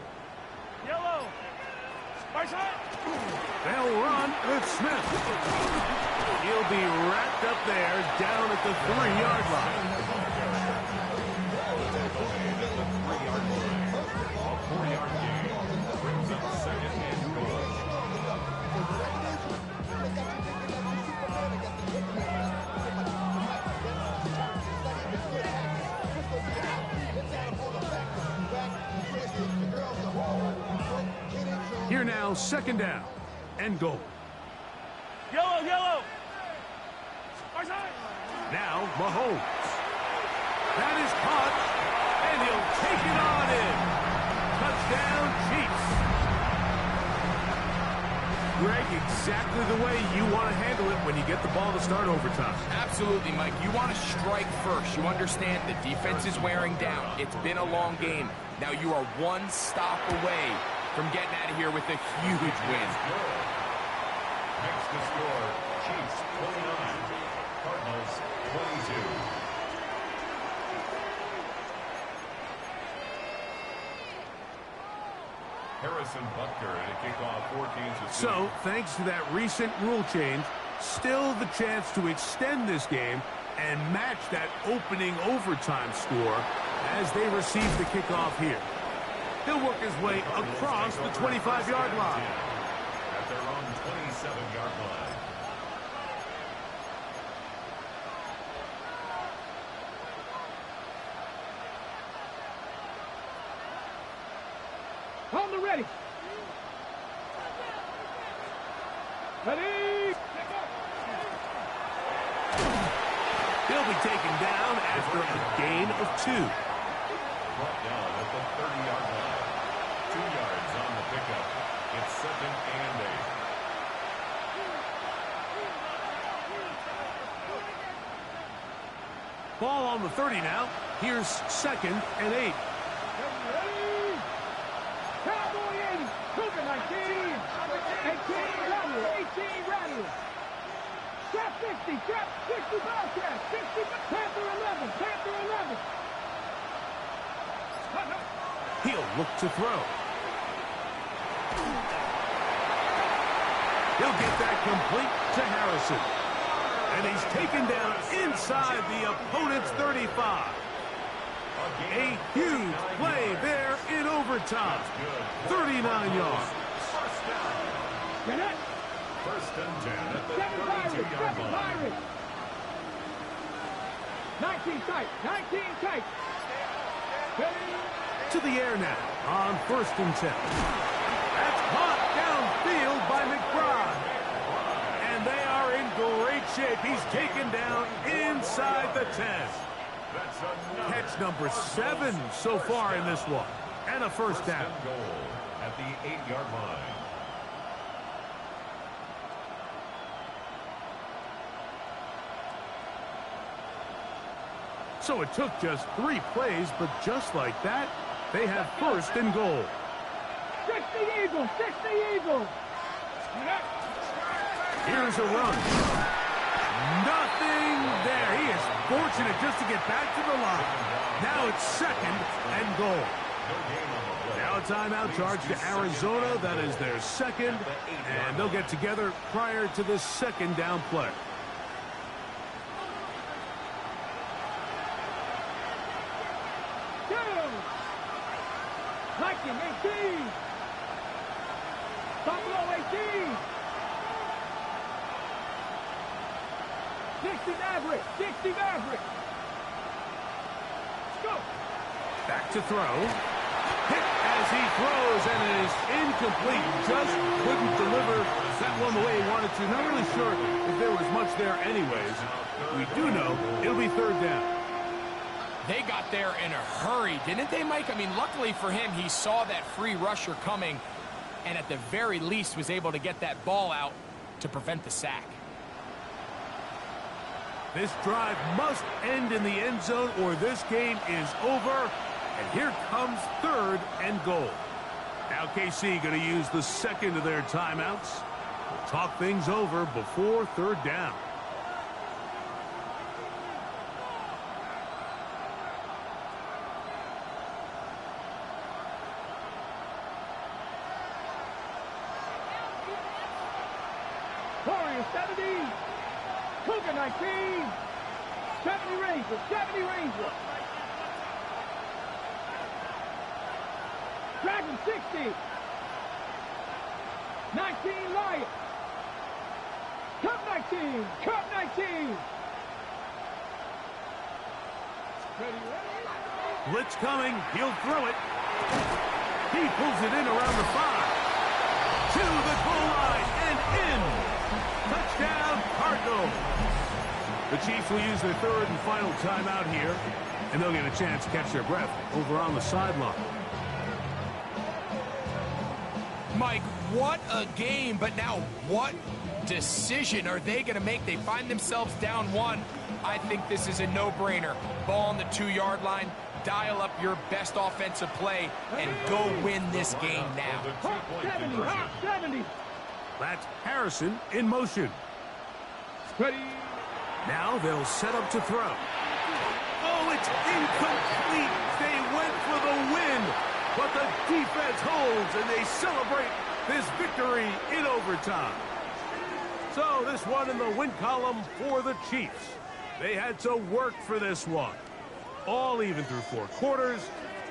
Yellow. They'll run with Smith. He'll be wrapped up there down at the 3-yard line. A 4-yard gain. Brings up second and goal. Here now, 2nd down and goal. Yellow, yellow. Now, Mahomes. That is caught, and he'll take it on in. Touchdown, Chiefs. Greg, exactly the way you want to handle it when you get the ball to start overtime. Absolutely, Mike. You want to strike first. You understand the defense is wearing down. It's been a long game. Now you are one stop away from getting out of here with a huge win. Next to score, Chiefs 29, Cardinals 22. Harrison Butker at a kickoff for Kansas City. So, thanks to that recent rule change, still the chance to extend this game and match that opening overtime score as they receive the kickoff here. He'll work his way across the 25-yard line. At their own 27-yard line. Hold the ready. Ready. He'll be taken down after a gain of 2. Brought down at the 30-yard line. 2 yards on the pickup. It's 2nd and 8. Ball on the 30 now. Here's 2nd and 8. Cowboy 80. Cougar 19. 18 Rattler. 18 Rattler. Trap 60. Trap 60 Bobcat. 60 Panther 11. Panther 11. He'll look to throw. He'll get that complete to Harrison. And he's taken down inside the opponent's 35. A huge play there in overtime. 39 yards. Get it. 1st and 10 at the 32-yard line. 19 tight. 19 tight. To the air now on 1st and 10. That's caught downfield by McBride. And they are in great shape. He's taken down inside the 10. Catch number 7 so far in this one. And a 1st down. Goal at the 8-yard line. So it took just 3 plays, but just like that, they have first and goal. 60 Eagles, 60 Eagles. Here's a run. Nothing there. He is fortunate just to get back to the line. Now it's second and goal. Now a timeout charge to Arizona. That is their second, and they'll get together prior to the second down play. Viking 18. Buffalo 18. 60 Maverick. 60 Maverick. Let's go. Back to throw. Hit as he throws, and it is incomplete. Just couldn't deliver that one the way he wanted to. Not really sure if there was much there anyways. We do know it'll be third down. They got there in a hurry, didn't they, Mike? I mean, luckily for him, he saw that free rusher coming and at the very least was able to get that ball out to prevent the sack. This drive must end in the end zone or this game is over. And here comes third and goal. Now KC going to use the second of their timeouts. We'll talk things over before third down. Warriors 70. Cougar 19. 70 Rangers. 70 Rangers. Dragon 60. 19 Lions. Cup 19. Cup 19. Ready. Blitz coming. He'll throw it. He pulls it in around the 5. To the goal line and in. Touchdown, Cardinals. The Chiefs will use their third and final timeout here, and they'll get a chance to catch their breath over on the sideline. Mike, what a game, but now what decision are they going to make? They find themselves down 1. I think this is a no-brainer. Ball on the 2-yard line, dial up your best offensive play, and go win this game now. 70. 70. That's Harrison in motion. Ready. Now they'll set up to throw. Oh, it's incomplete. They went for the win, but the defense holds, and they celebrate this victory in overtime. So this one in the win column for the Chiefs. They had to work for this one. All even through 4 quarters,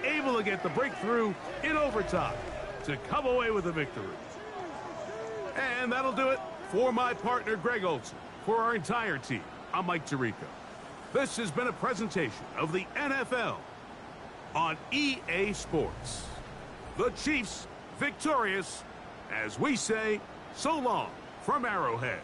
able to get the breakthrough in overtime to come away with a victory. And that'll do it for my partner, Greg Olson. For our entire team, I'm Mike Tirico. This has been a presentation of the NFL on EA Sports. The Chiefs victorious, as we say, so long from Arrowhead.